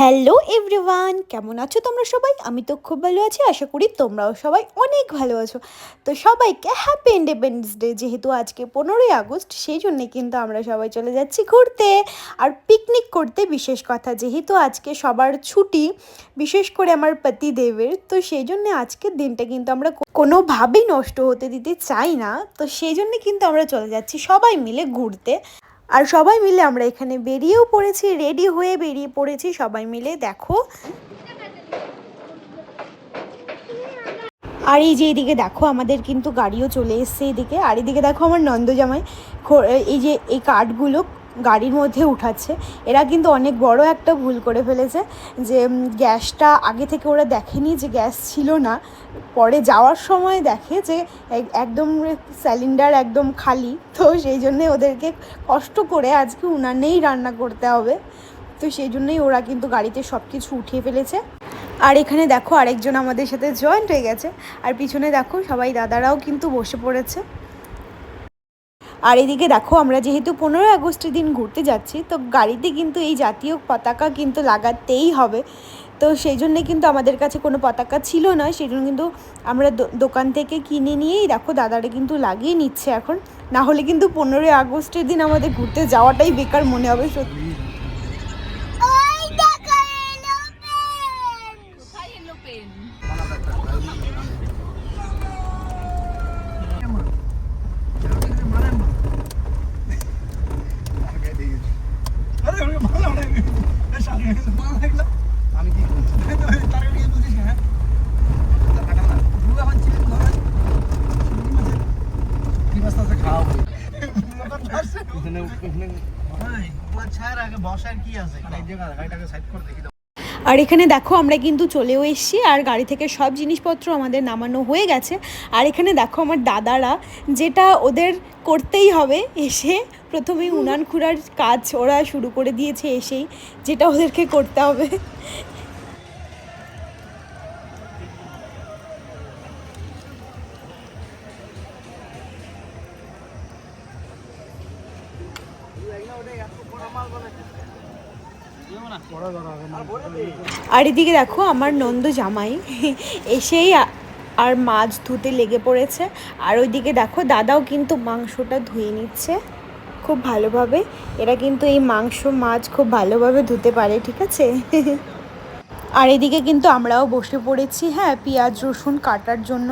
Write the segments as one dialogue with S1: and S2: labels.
S1: Hello everyone, কেমন আছো তোমরা সবাই? আমি তো খুব ভালো আছি, আশা করি তোমরাও সবাই অনেক ভালো আছো। তো সবাইকে হ্যাপি ইন্ডিপেন্ডেন্স ডে। যেহেতু আজকে 15ই আগস্ট, সেই জন্যে কিন্তু আমরা সবাই চলে যাচ্ছি ঘুরতে আর পিকনিক করতে। বিশেষ কথা, যেহেতু আজকে সবার ছুটি, বিশেষ করে আমার পতিদেবের, তো সেই জন্যে আজকের দিনটা কিন্তু আমরা কোনোভাবেই নষ্ট হতে দিতে চাই না। তো সেই জন্যে কিন্তু আমরা চলে যাচ্ছি সবাই মিলে ঘুরতে। আর সবাই মিলে আমরা এখানে বেরিয়েও পড়েছি, রেডি হয়ে বেরিয়ে পড়েছি সবাই মিলে, দেখো। আর এই যে এইদিকে দেখো, আমাদের কিন্তু গাড়িও চলে এসছে এদিকে। আর এদিকে দেখো আমার নন্দজামাই এই যে এই কাঠগুলো গাড়ির মধ্যে উঠাচ্ছে। এরা কিন্তু অনেক বড় একটা ভুল করে ফেলেছে, যে গ্যাসটা আগে থেকে ওরা দেখেনি যে গ্যাস ছিল না, পরে যাওয়ার সময় দেখে যে একদম সিলিন্ডার একদম খালি। তো সেই জন্যে ওদেরকে কষ্ট করে আজকে উনানেই রান্না করতে হবে। তো সেই জন্যই ওরা কিন্তু গাড়িতে সব কিছু উঠিয়ে ফেলেছে। আর এখানে দেখো আরেকজন আমাদের সাথে জয়েন্ট হয়ে গেছে। আর পিছনে দেখো সবাই দাদারাও কিন্তু বসে পড়েছে। আর এদিকে দেখো, আমরা যেহেতু 15ই আগস্টের দিন ঘুরতে যাচ্ছি, তো গাড়িতে কিন্তু এই জাতীয় পতাকা কিন্তু লাগাতেই হবে। তো সেই জন্যে কিন্তু আমাদের কাছে কোনো পতাকা ছিল না, সেই জন্য কিন্তু আমরা দোকান থেকে কিনে নিয়েই দেখো দাদারা কিন্তু লাগিয়ে নিচ্ছে এখন। না হলে কিন্তু 15ই আগস্টের দিন আমাদের ঘুরতে যাওয়াটাই বেকার মনে হবে সত্যি। আর এখানে দেখো আমরা কিন্তু চলেও এসেছি, আর গাড়ি থেকে সব জিনিসপত্র আমাদের নামানো হয়ে গেছে। আর এখানে দেখো আমার দাদারা, যেটা ওদের করতেই হবে, এসে প্রথমেই উনান খুঁড়ার কাজ ওরা শুরু করে দিয়েছে এসেই, যেটা ওদেরকে করতে হবে। আর এদিকে দেখো আমার নন্দ জামাই এসেই আর মাছ ধুতে লেগে পড়েছে। আর ওইদিকে দেখো দাদাও কিন্তু মাংসটা ধুয়ে নিচ্ছে খুব ভালোভাবে। এরা কিন্তু এই মাংস মাছ খুব ভালোভাবে ধুতে পারে, ঠিক আছে। আর এদিকে কিন্তু আমরাও বসে পড়েছি, হ্যাঁ, পেঁয়াজ রসুন কাটার জন্য।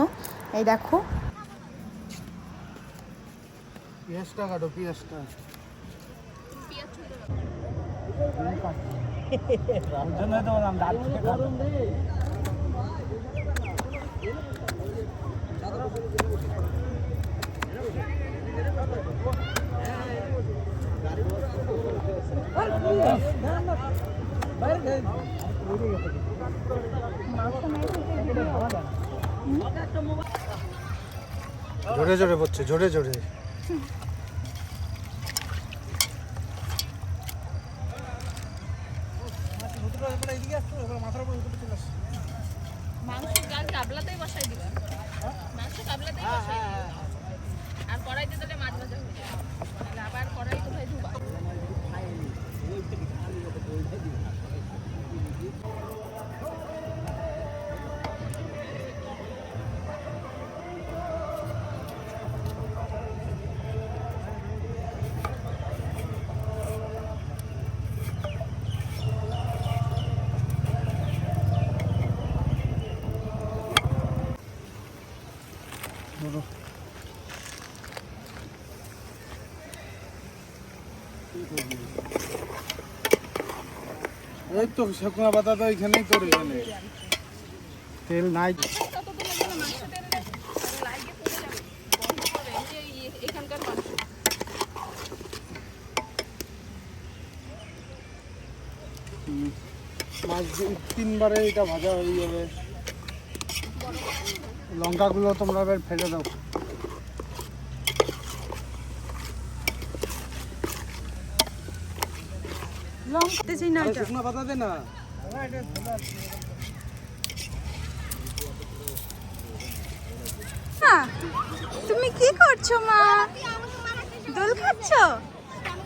S1: এই দেখো,
S2: পেঁয়াজটা কাটো, পেঁয়াজটা জোরে জোরে পড়ছে, জোরে জোরে।
S3: মাংস কাবলাতেই বসাই দিবা, মাংস কাবলাতেই বসাই দিবা, আর কড়াইতে দিলে মাছ ভাজা হয়ে যাবে, আবার কড়াই কোথায় ধুবা।
S2: এই তো শুকনো পাতা তো এখানেই তোর, এখানে তেল নাই। মাছ 3বারে এটা ভাজা হয়ে যাবে। লঙ্কাগুলো তোমরা এবার ফেলে দাও। শুকনো পাতা দে না।
S1: তুমি কি করছো মা? দোল খাচ্ছ?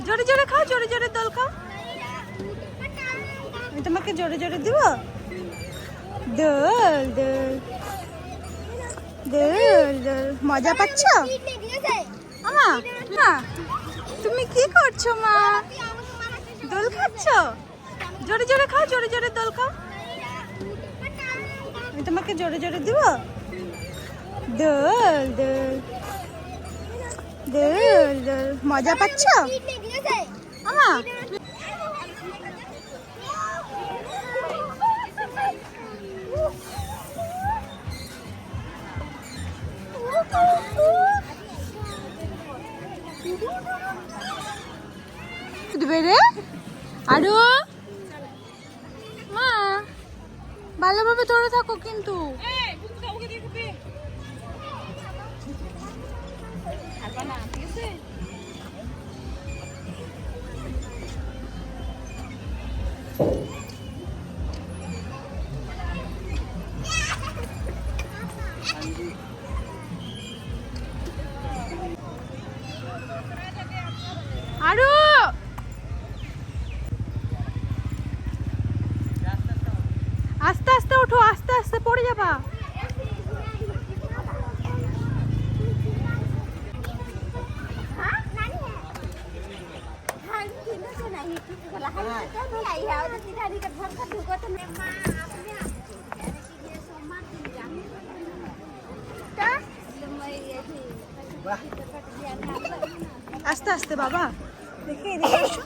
S1: জোরে জোরে খাও, জোরে জোরে দোল খাও। আমি তোমাকে জোরে জোরে দিব। দোল দোল দোল দোল। মজা পাচ্ছ আমা? মা তুমি কি করছো মা? দোল খাচ্ছ? জোরে জোরে খাও, জোরে জোরে দোল খাও। আমি তোমাকে জোরে জোরে দিব। দোল দোল দোল দোল। মজা পাচ্ছ আমা? দিবে রে আরো মা, ভালোভাবে ধরে থাকো কিন্তু। আরো আস্তে আস্তে ওঠো, আস্তে আস্তে পড়ে যাবা। আস্তে আস্তে বাবা, দেখে এদিকে এসো।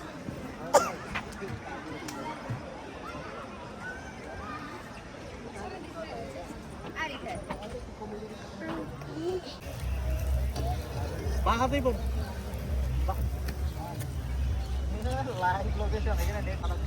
S4: বাহাতেই পড় লাইভ লোকেশন এখানে নেট খারাপ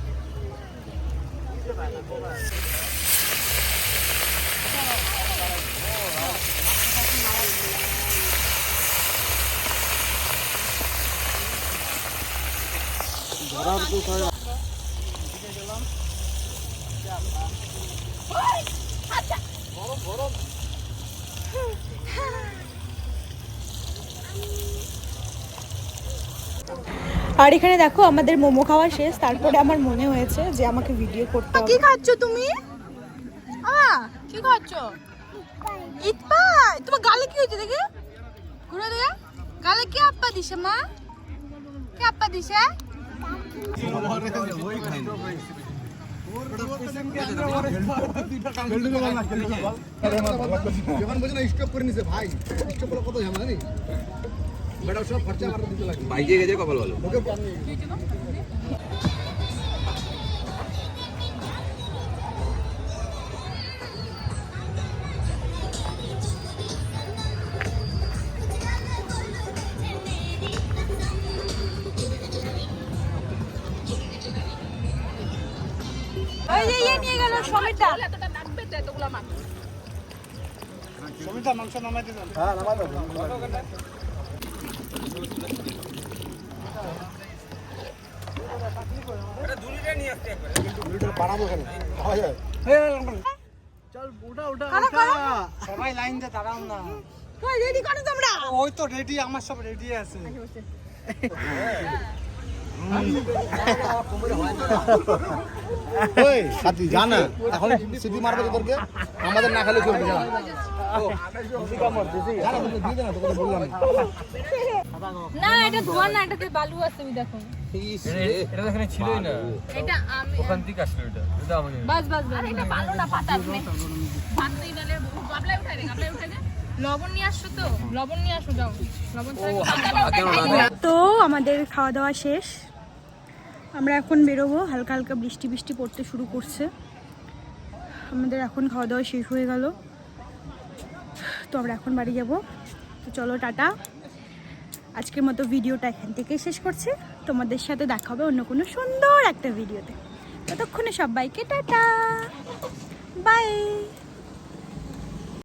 S4: ধরার তো গেলাম গরম গরম।
S1: আর এখানে দেখো আমাদের মোমো খাওয়া শেষ। তারপরে আমার মনে হয়েছে যে আমাকে ভিডিও করতে হবে। কি খাচ্ছ তুমি? কি খাচ্ছ? ঈদ পাই। তোমার গালে কি হয়েছে দেখে? ঘুরে দেখে গালে কি আপ্পা দিছে মা? কি আপ্পা দিছে?
S5: বাইকে গেছে কপাল ভালো।
S1: ওই যে ইয়ে নিয়ে গেল সমিতা।
S3: এতটা লাগবে তো এতগুলা মাছ।
S4: সমিতা মাংস নামাই দিবেন? হ্যাঁ নামাই দাও।
S5: এটা দুলিটা নিয়ে আসতে একবার।
S4: ভিডিও বানাবো এখানে খাওয়া যায়। চল ওটা ওটা সবাই লাইন দিয়ে দাঁড়াও না।
S1: কই রেডি করো তোমরা?
S4: ওই তো রেডি, আমার সব রেডি আছে। ওই সাথী জানা এখন সিটি মারবে তোদেরকে, আমাদের না খেলে চলবে না।
S3: না এটা ধোয়া না, এটাতে বালু আছে তুমি দেখো।
S5: এটা এখানে ছিলই না।
S3: এটা আমি
S5: ওখান থেকে আসলো এটা। এটা আমাকে।
S3: বাস বাস বাস। এটা বালু না পাতা আপনি। ভাত নেই নালে গাবলাই উঠাই দে, গাবলাই উঠাই দে। লবণ নিয়ে আসছো তো? লবণ নিয়ে আসো যাও। লবণ ছাড়া
S1: তো আমাদের খাওয়া দাওয়া শেষ। আমরা এখন বেরোবো। হালকা হালকা বৃষ্টি বৃষ্টি পড়তে শুরু করছে। আমাদের এখন খাওয়া দাওয়া শেষ হয়ে গেল। তো আমরা এখন বাড়ি যাব। তো চলো টাটা। আজকের মতো ভিডিওটা এখান থেকেই শেষ করছি। তোমাদের সাথে দেখা হবে অন্য কোনো সুন্দর একটা ভিডিওতে। ততক্ষণে সবাইকে টাটা বাই।